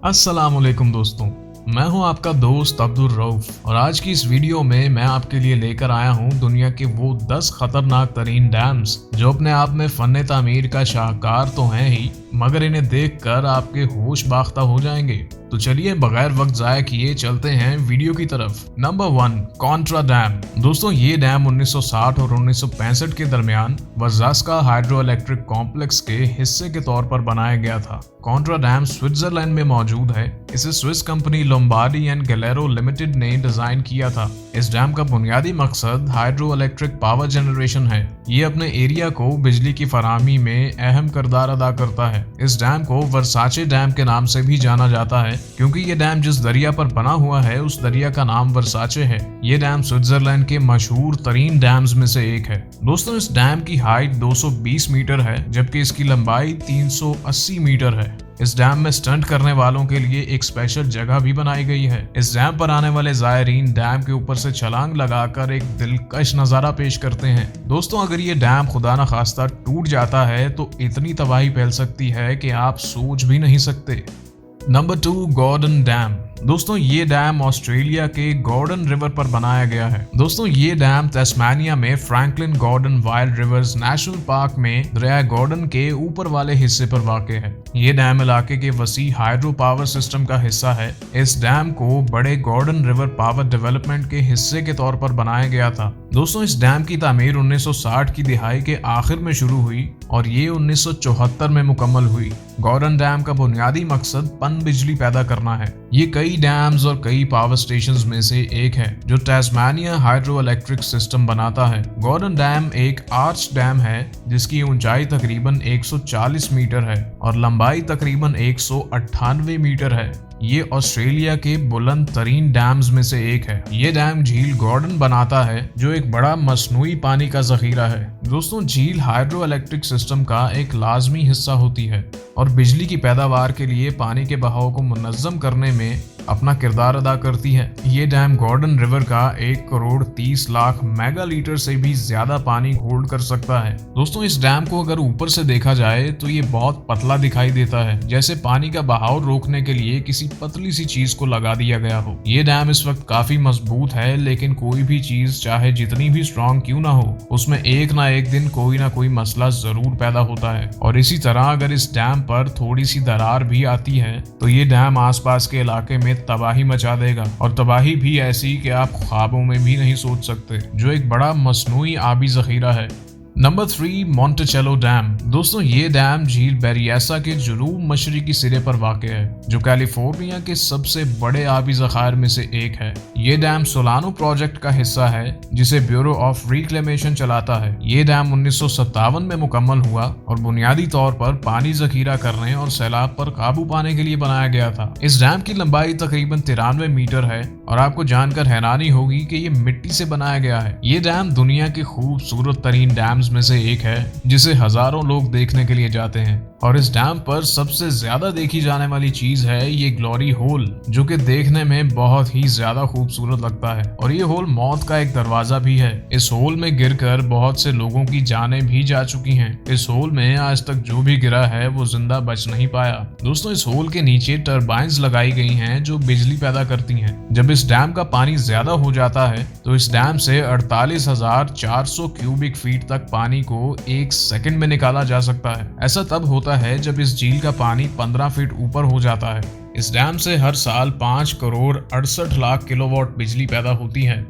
अस्सलाम वालेकुम दोस्तों। मैं हूं आपका दोस्त अब्दुल रऊफ और आज की इस वीडियो में मैं आपके लिए लेकर आया हूं दुनिया के वो 10 खतरनाक तरीन डैम्स जो अपने आप में फन तामीर का शाहकार तो हैं ही, मगर इन्हें देखकर आपके होश बाख्ता हो जाएंगे। तो चलिए बगैर वक्त जाया किए चलते हैं वीडियो की तरफ। Number 1, Contra dam. दोस्तों ये डैम 1960 और 1965 के दरमियान वज़ास्का हाइड्रो इलेक्ट्रिक कॉम्प्लेक्स के हिस्से के तौर पर बनाया गया था। कॉन्ट्रा डैम स्विट्जरलैंड में मौजूद है। इसे Swiss company Lombardi and Gallero limited ने डिजाइन किया था। इस डैम का बुनियादी मकसद हाइड्रो इलेक्ट्रिक पावर जनरेशन है। ये अपने एरिया को बिजली की फराहमी में अहम किरदार अदा करता है। इस डैम को वर्साचे डैम के नाम से भी जाना जाता है क्योंकि ये डैम जिस दरिया पर बना हुआ है उस दरिया का नाम वर्साचे है। ये डैम स्विट्जरलैंड के मशहूर तरीन डैम्स में से एक है। दोस्तों इस डैम की हाइट 220 मीटर है जबकि इसकी लंबाई 380 मीटर है। इस डैम में स्टंट करने वालों के लिए एक स्पेशल जगह भी बनाई गई है। इस डैम पर आने वाले ज़ायरीन डैम के ऊपर से छलांग लगाकर एक दिलकश नज़ारा पेश करते हैं। दोस्तों अगर ये डैम खुदा न खास्ता टूट जाता है तो इतनी तबाही फैल सकती है कि आप सोच भी नहीं सकते। नंबर 2, गॉर्डन डैम। दोस्तों ये डैम ऑस्ट्रेलिया के गॉर्डन रिवर पर बनाया गया है। दोस्तों ये डैम तस्मानिया में Franklin Gordon wild rivers national park में दरिया गॉर्डन के ऊपर वाले हिस्से पर वाक़ है। ये डैम इलाके के वसी हाइड्रो पावर सिस्टम का हिस्सा है। इस डैम को बड़े गॉर्डन रिवर पावर डेवलपमेंट के हिस्से के तौर पर बनाया गया था। दोस्तों इस डैम की तामीर 1960 की दिहाई के आखिर में शुरू हुई और ये 1974 में मुकम्मल हुई। गॉर्डन डैम का बुनियादी मकसद पन बिजली पैदा करना है। ये कई डैम्स और कई पावर स्टेशंस में से एक है जो टैस्मानिया हाइड्रो इलेक्ट्रिक सिस्टम बनाता है। गॉर्डन डैम एक आर्च डैम है जिसकी ऊंचाई तकरीबन 140 मीटर है और लंबाई तकरीबन 198 मीटर है। ये ऑस्ट्रेलिया के बुलंद तरीन डैम्स में से एक है। ये डैम झील गॉर्डन बनाता है जो एक बड़ा मसनूई पानी का जखीरा है। दोस्तों झील हाइड्रो इलेक्ट्रिक सिस्टम का एक लाजमी हिस्सा होती है और बिजली की पैदावार के लिए पानी के बहाव को मुनज़्ज़म करने में अपना किरदार अदा करती है। ये डैम गॉर्डन रिवर का 1 करोड़ 30 लाख मेगा लीटर से भी ज्यादा पानी होल्ड कर सकता है। दोस्तों इस डैम को अगर ऊपर से देखा जाए तो ये बहुत पतला दिखाई देता है, जैसे पानी का बहाव रोकने के लिए किसी पतली सी चीज को लगा दिया गया हो। ये डैम इस वक्त काफी मजबूत है, लेकिन कोई भी चीज चाहे जितनी भी स्ट्रॉन्ग क्यों ना हो उसमें एक ना एक दिन कोई ना कोई मसला जरूर पैदा होता है। और इसी तरह अगर इस डैम पर थोड़ी सी दरार भी आती है तो ये डैम आसपास के इलाके में तबाही मचा देगा, और तबाही भी ऐसी कि आप ख्वाबों में भी नहीं सोच सकते, जो एक बड़ा मसनूई आबी जखीरा है। Number 3, Monticello dam. दोस्तों ये डैम झील बेरियासा के जुनूब मशरिकी सिरे पर वाक़ है जो कैलिफोर्निया के सबसे बड़े आबी ज़खायर में से एक है। ये डैम सोलानो प्रोजेक्ट का हिस्सा है जिसे ब्यूरो ऑफ रिक्लेमेशन चलाता है। ये डैम 1957 में मुकम्मल हुआ और बुनियादी तौर पर पानी जखीरा करने और सैलाब पर काबू पाने के लिए बनाया गया था। इस डैम की लंबाई तकरीबन 93 मीटर है और आपको जानकर हैरानी होगी कि ये मिट्टी से बनाया गया है। ये डैम दुनिया के खूबसूरत तरीन डैम में से एक है जिसे हजारों लोग देखने के लिए जाते हैं। और इस डैम पर सबसे ज्यादा देखी जाने वाली चीज है ये ग्लोरी होल, जो कि देखने में बहुत ही ज्यादा खूबसूरत लगता है। और ये होल मौत का एक दरवाजा भी है। इस होल में गिरकर बहुत से लोगों की जानें भी जा चुकी हैं। इस होल में आज तक जो भी गिरा है वो जिंदा बच नहीं पाया। दोस्तों इस होल के नीचे टर्बाइंस लगाई गई हैं जो बिजली पैदा करती हैं। जब इस डैम का पानी ज्यादा हो जाता है तो इस डैम से 48,400 क्यूबिक फीट तक पानी को 1 सेकंड में निकाला जा सकता है। ऐसा तब होता है जब इस झील का पानी 15 फीट ऊपर हो जाता है। इस डैम से हर साल 5 करोड़ 68 लाख किलोवाट बिजली पैदा होती है।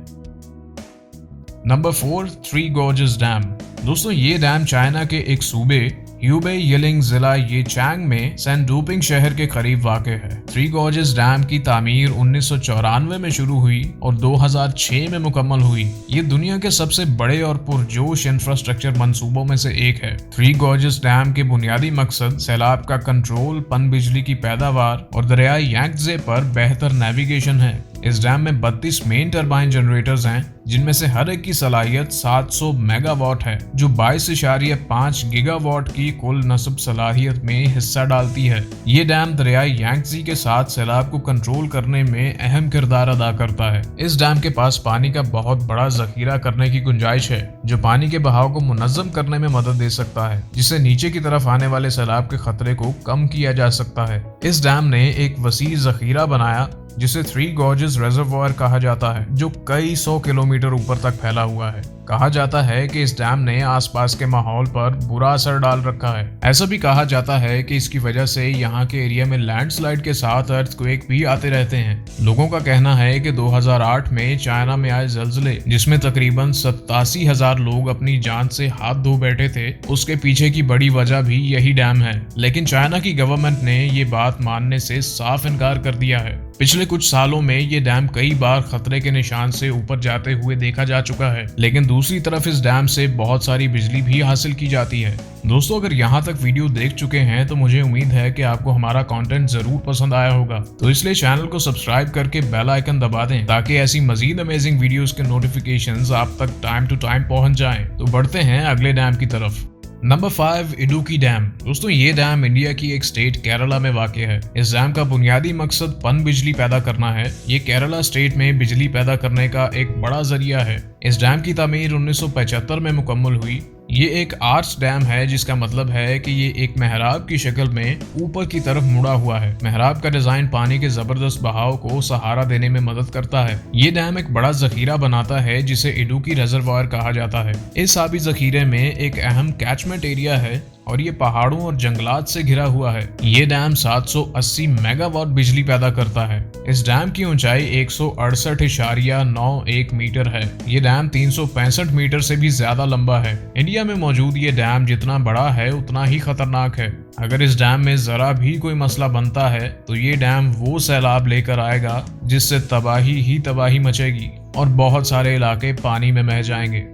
Number 4, three gorges dam. दोस्तों ये डैम चाइना के एक सूबे ह्यूबे यिलिंग जिला येचैंग में सैनडुपिंग शहर के करीब वाक़ है। थ्री गॉर्जेस डैम की तामीर 1994 में शुरू हुई और 2006 में मुकम्मल हुई। ये दुनिया के सबसे बड़े और पुरजोश इंफ्रास्ट्रक्चर मंसूबों में से एक है। थ्री गॉर्जेस डैम के बुनियादी मकसद सैलाब का कंट्रोल, पन बिजली की पैदावार और दरिया यांगत्जे पर बेहतर नेविगेशन है। इस डैम में 32 मेन टरबाइन जनरेटर्स हैं, जिनमें से हर एक की सलाहियत 700 मेगावाट है, जो 22.5 गीगावाट की कुल नस्ब सलाहियत में हिस्सा डालती है। ये डैम दरियाई यांगत्ज़ी के साथ सैलाब को कंट्रोल करने में अहम किरदार अदा करता है। इस डैम के पास पानी का बहुत बड़ा जखीरा करने की गुंजाइश है, जो पानी के बहाव को मुनज़्ज़म करने में मदद दे सकता है, जिससे नीचे की तरफ आने वाले सैलाब के खतरे को कम किया जा सकता है। इस डैम ने एक वसी जखीरा बनाया जिसे थ्री गॉर्जेस रिजर्वॉयर कहा जाता है, जो कई 100 किलोमीटर ऊपर तक फैला हुआ है। कहा जाता है कि इस डैम ने आसपास के माहौल पर बुरा असर डाल रखा है। ऐसा भी कहा जाता है कि इसकी वजह से यहाँ के एरिया में लैंडस्लाइड के साथ अर्थक्वेक भी आते रहते हैं। लोगों का कहना है कि 2008 में चाइना में आए ज़लज़ले, जिसमें तकरीबन 87,000 लोग अपनी जान से हाथ धो बैठे थे, उसके पीछे की बड़ी वजह भी यही डैम है। लेकिन चाइना की गवर्नमेंट ने ये बात मानने से साफ इनकार कर दिया है। पिछले कुछ सालों में ये डैम कई बार खतरे के निशान से ऊपर जाते हुए देखा जा चुका है, लेकिन दूसरी तरफ इस डैम से बहुत सारी बिजली भी हासिल की जाती है। दोस्तों, अगर यहाँ तक वीडियो देख चुके हैं तो मुझे उम्मीद है कि आपको हमारा कंटेंट जरूर पसंद आया होगा, तो इसलिए चैनल को सब्सक्राइब करके बेल आइकन दबा दें, ताकि ऐसी मजीद अमेजिंग वीडियोस के नोटिफिकेशंस आप तक टाइम टू टाइम पहुंच जाएं। तो बढ़ते हैं अगले डैम की तरफ। Number 5, Idukki dam. दोस्तों, ये डैम इंडिया की एक स्टेट केरला में वाक़ है। इस डैम का बुनियादी मकसद पन बिजली पैदा करना है। ये केरला स्टेट में बिजली पैदा करने का एक बड़ा जरिया है। इस डैम की तामीर 1975 में मुकम्मल हुई। ये एक आर्च डैम है, जिसका मतलब है कि ये एक मेहराब की शक्ल में ऊपर की तरफ मुड़ा हुआ है। मेहराब का डिजाइन पानी के जबरदस्त बहाव को सहारा देने में मदद करता है। ये डैम एक बड़ा जखीरा बनाता है, जिसे इडुक्की रिजर्वॉयर कहा जाता है। इस आबी जखीरे में एक अहम कैचमेंट एरिया है और ये पहाड़ों और जंगलात से घिरा हुआ है। ये डैम 780 मेगावाट बिजली पैदा करता है। इस डैम की ऊंचाई 168.91 मीटर है। ये डैम 365 मीटर से भी ज्यादा लंबा है। इंडिया में मौजूद ये डैम जितना बड़ा है उतना ही खतरनाक है। अगर इस डैम में जरा भी कोई मसला बनता है तो ये डैम वो सैलाब लेकर आएगा जिससे तबाही ही तबाही मचेगी और बहुत सारे इलाके पानी में बह जाएंगे।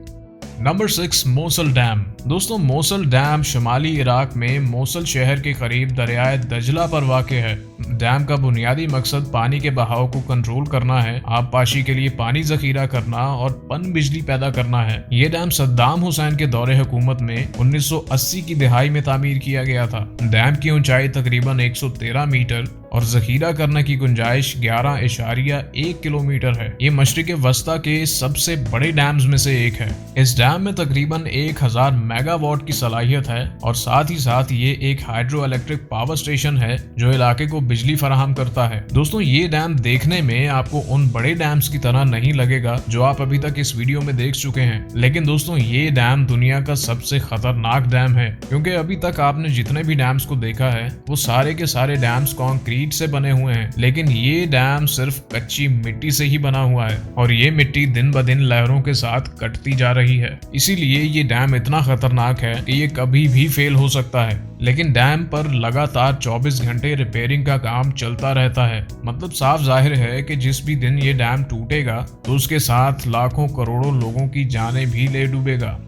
Number 6, Mosul dam. दोस्तों, मोसल डैम शुमाली इराक में मोसल शहर के करीब दरियाए दजला पर वाक़ है। डैम का बुनियादी मकसद पानी के बहाव को कंट्रोल करना है, आबपाशी के लिए पानी जखीरा करना और पन बिजली पैदा करना है। ये डैम सद्दाम हुसैन के दौरे हुकूमत में 1980 की दिहाई में तामीर किया गया था। डैम की ऊंचाई तकरीबन 113 मीटर और जखीरा करने की गुंजाइश 11.1 किलोमीटर है। ये मशरिक़ वस्ता के सबसे बड़े डैम्स में से एक है। इस डैम में तकरीबन 1000 मेगावाट की सलाहियत है और साथ ही साथ ये एक हाइड्रो इलेक्ट्रिक पावर स्टेशन है जो इलाके को बिजली फराहम करता है। दोस्तों, ये डैम देखने में आपको उन बड़े डैम्स की तरह नहीं लगेगा जो आप अभी तक इस वीडियो में देख चुके हैं, लेकिन दोस्तों, ये डैम दुनिया का सबसे खतरनाक डैम है, क्योंकि अभी तक आपने जितने भी डैम्स को देखा है वो सारे के सारे डैम्स कंक्रीट से बने हुए हैं, लेकिन ये डैम सिर्फ कच्ची मिट्टी से ही बना हुआ है और ये मिट्टी दिन ब दिन लहरों के साथ कटती जा रही है। इसीलिए ये डैम इतना खतरनाक है कि ये कभी भी फेल हो सकता है। लेकिन डैम पर लगातार 24 घंटे रिपेयरिंग का काम चलता रहता है। मतलब साफ जाहिर है कि जिस भी दिन ये डैम टूटेगा तो उसके साथ लाखों करोड़ों लोगों की जानें भी ले डूबेगा।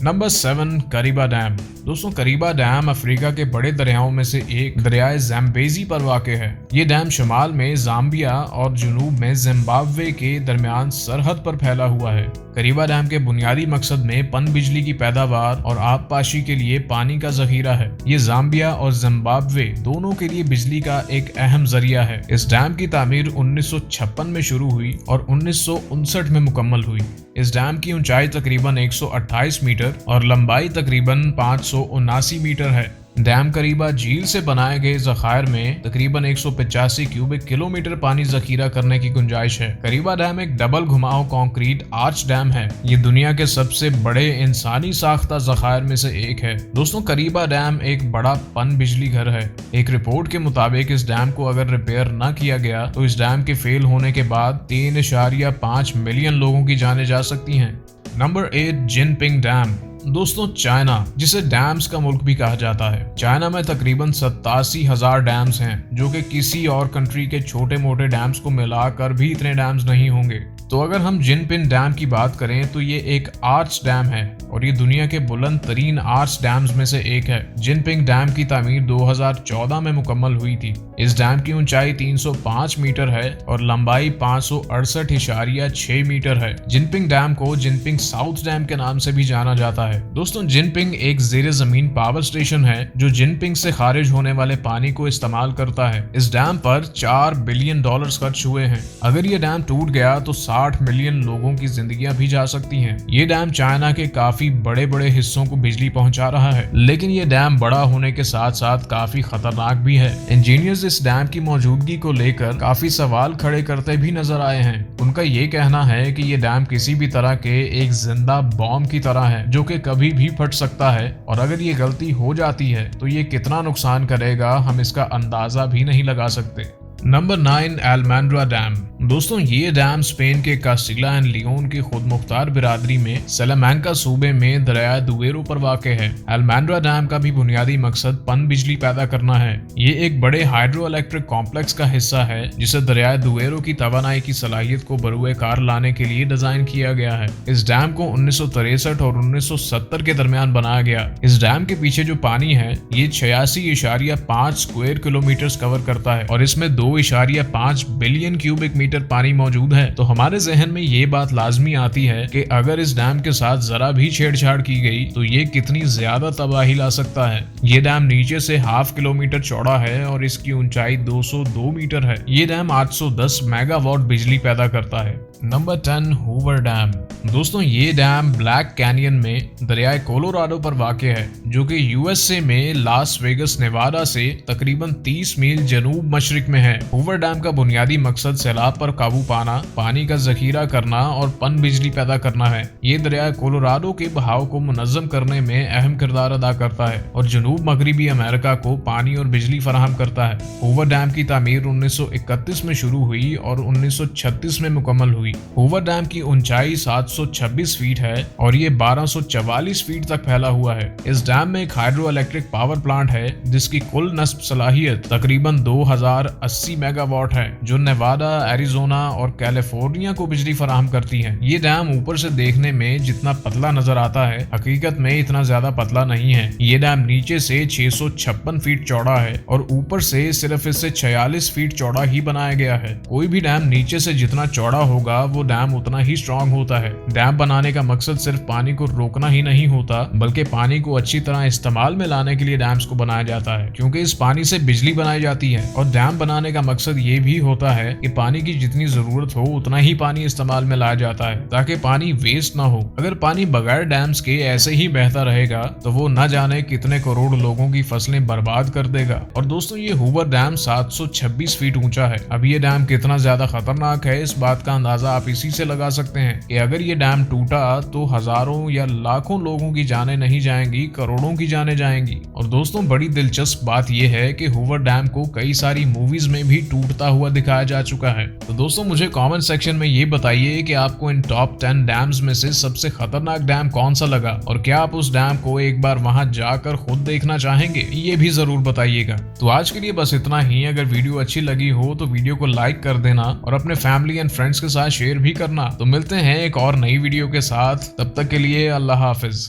Number 7, करीबा dam. दोस्तों, करीबा डैम अफ्रीका के बड़े दरियाओं में से एक दरियाए ज़ैम्बेज़ी पर वाक़ है। ये डैम शुमाल में ज़ाम्बिया और जुनूब में जिम्बाब्वे के दरमियान सरहद पर फैला हुआ है। करीबा डैम के बुनियादी मकसद में पन बिजली की पैदावार और आबपाशी के लिए पानी का जखीरा है। ये ज़ाम्बिया और जिम्बाब्वे दोनों के लिए बिजली का एक अहम जरिया है। इस डैम की तामीर 1956 में शुरू हुई और 1959 में मुकम्मल हुई। इस डैम की ऊंचाई तकरीबन 128 मीटर और लंबाई तकरीबन 579 मीटर है। डैम करीबा झील से बनाए गए जखायर में तकरीबन 185 क्यूबिक किलोमीटर पानी जखीरा करने की गुंजाइश है। करीबा डैम एक डबल घुमाव कंक्रीट आर्च डैम है। ये दुनिया के सबसे बड़े इंसानी साख्ता जखायर में से एक है। दोस्तों, करीबा डैम एक बड़ा पन बिजली घर है। एक रिपोर्ट के मुताबिक इस डैम को अगर रिपेयर न किया गया तो इस डैम के फेल होने के बाद 3.5 मिलियन लोगों की जानें जा सकती हैं। Number 8, Jinping dam. दोस्तों चाइना, जिसे डैम्स का मुल्क भी कहा जाता है, चाइना में तकरीबन 87,000 डैम्स हैं, जो कि किसी और कंट्री के छोटे मोटे डैम्स को मिलाकर भी इतने डैम्स नहीं होंगे। तो अगर हम जिनपिंग डैम की बात करें तो ये एक आर्च डैम है और ये दुनिया के बुलंद तरीन आर्च डैम्स में से एक है। जिनपिंग डैम की तामीर 2014 में मुकम्मल हुई थी। इस डैम की ऊंचाई 305 मीटर है और लंबाई 568.6 मीटर है। जिनपिंग डैम को जिनपिंग साउथ डैम के नाम से भी जाना जाता है। दोस्तों जिनपिंग एक जेर जमीन पावर स्टेशन है जो जिनपिंग से खारिज होने वाले पानी को इस्तेमाल करता है। इस डैम पर $4 बिलियन खर्च हुए हैं। अगर ये डैम टूट गया तो 60 मिलियन लोगों की जिंदगियां भी जा सकती हैं। ये डैम चाइना के काफी बड़े बड़े हिस्सों को बिजली पहुंचा रहा है, लेकिन ये डैम बड़ा होने के साथ साथ काफी खतरनाक भी है। इंजीनियर्स इस डैम की मौजूदगी को लेकर काफी सवाल खड़े करते भी नजर आए हैं। उनका ये कहना है कि ये डैम किसी भी तरह के एक जिंदा बॉम्ब की तरह है जो कि कभी भी फट सकता है और अगर ये गलती हो जाती है तो ये कितना नुकसान करेगा हम इसका अंदाजा भी नहीं लगा सकते। Number 9, Almendra dam. दोस्तों ये डैम स्पेन के कास्टिला एंड लियोन की खुद मुख्तार बिरादरी में सलामैंका सूबे में दरिया दुएरो पर वाक़ है। एल्मेंड्रा डैम का भी बुनियादी मकसद पन बिजली पैदा करना है। ये एक बड़े हाइड्रो इलेक्ट्रिक कॉम्प्लेक्स का हिस्सा है जिसे दरिया दुएरो की तवानाई की सलाहियत को बरूए कार लाने के लिए डिजाइन किया गया है। इस डैम को 1963 और 1970 के दरमियान बनाया गया। इस डैम के पीछे जो पानी है ये 86.5 स्क्वायर किलोमीटर कवर करता है और इसमें 2.5 बिलियन क्यूबिक मीटर पानी मौजूद है। तो हमारे जहन में ये बात लाजमी आती है कि अगर इस डैम के साथ जरा भी छेड़छाड़ की गई तो ये कितनी ज्यादा तबाही ला सकता है। ये डैम नीचे से 0.5 किलोमीटर चौड़ा है और इसकी ऊंचाई 202 मीटर है। ये डैम 810 मेगावाट बिजली पैदा करता है। Number 10, Hoover dam. दोस्तों ये डैम ब्लैक कैनियन में दरियाए कोलोराडो पर वाक़े है जो कि यूएसए में लास वेगस नेवाडा से तकरीबन 30 मील जनूब मशरिक में है। हूवर डैम का बुनियादी मकसद सैलाब पर काबू पाना, पानी का जखीरा करना और पन बिजली पैदा करना है। ये दरिया कोलोराडो के बहाव को मुनज़्ज़म करने में अहम किरदार अदा करता है और जनूब मगरबी अमेरिका को पानी और बिजली फराहम करता है। हूवर डैम की तामीर 1931 में शुरू हुई और 1936 में मुकम्मल हुई। हूवर डैम की ऊंचाई 726 फीट है और ये 1244 फीट तक फैला हुआ है। इस डैम में एक हाइड्रो इलेक्ट्रिक पावर प्लांट है जिसकी कुल नस्ब सलाहियत तकरीबन 2080 मेगावाट है जो नेवाडा, एरिजोना और कैलिफोर्निया को बिजली फराहम करती है। ये डैम ऊपर से देखने में जितना पतला नजर आता है हकीकत में इतना ज्यादा पतला नहीं है। ये डैम नीचे से 656 फीट चौड़ा है और ऊपर से सिर्फ इससे 46 फीट चौड़ा ही बनाया गया है। कोई भी डैम नीचे से जितना चौड़ा होगा वो डैम उतना ही स्ट्रांग होता है। डैम बनाने का मकसद सिर्फ पानी को रोकना ही नहीं होता बल्कि पानी को अच्छी तरह इस्तेमाल में लाने के लिए डैम्स को बनाया जाता है, क्योंकि इस पानी से बिजली बनाई जाती है। और डैम बनाने का मकसद ये भी होता है कि पानी की जितनी जरूरत हो उतना ही पानी इस्तेमाल में लाया जाता है ताकि पानी वेस्ट ना हो। अगर पानी बगैर डैम्स के ऐसे ही बहता रहेगा तो वो न जाने कितने करोड़ लोगों की फसलें बर्बाद कर देगा। और दोस्तों ये हूवर डैम 726 फीट ऊंचा है। अब ये डैम कितना ज्यादा खतरनाक है इस बात का अंदाजा आप इसी से लगा सकते हैं कि अगर ये डैम टूटा तो हजारों या लाखों लोगों की जानें नहीं जाएंगी, करोड़ों की जानें जाएंगी। और दोस्तों बड़ी दिलचस्प बात यह है कि हूवर डैम को कई सारी मूवीज में भी टूटता हुआ दिखाया जा चुका है। तो दोस्तों मुझे कमेंट सेक्शन में ये बताइए कि आपको इन टॉप 10 डैम्स में से सबसे खतरनाक डैम कौन सा लगा और क्या आप उस डैम को एक बार वहां जाकर खुद देखना चाहेंगे, ये भी जरूर बताइएगा। तो आज के लिए बस इतना ही। अगर वीडियो अच्छी लगी हो तो वीडियो को लाइक कर देना और अपने फैमिली एंड फ्रेंड्स के साथ शेयर भी करना। तो मिलते हैं एक और नई वीडियो के साथ, तब तक के लिए अल्लाह हाफिज।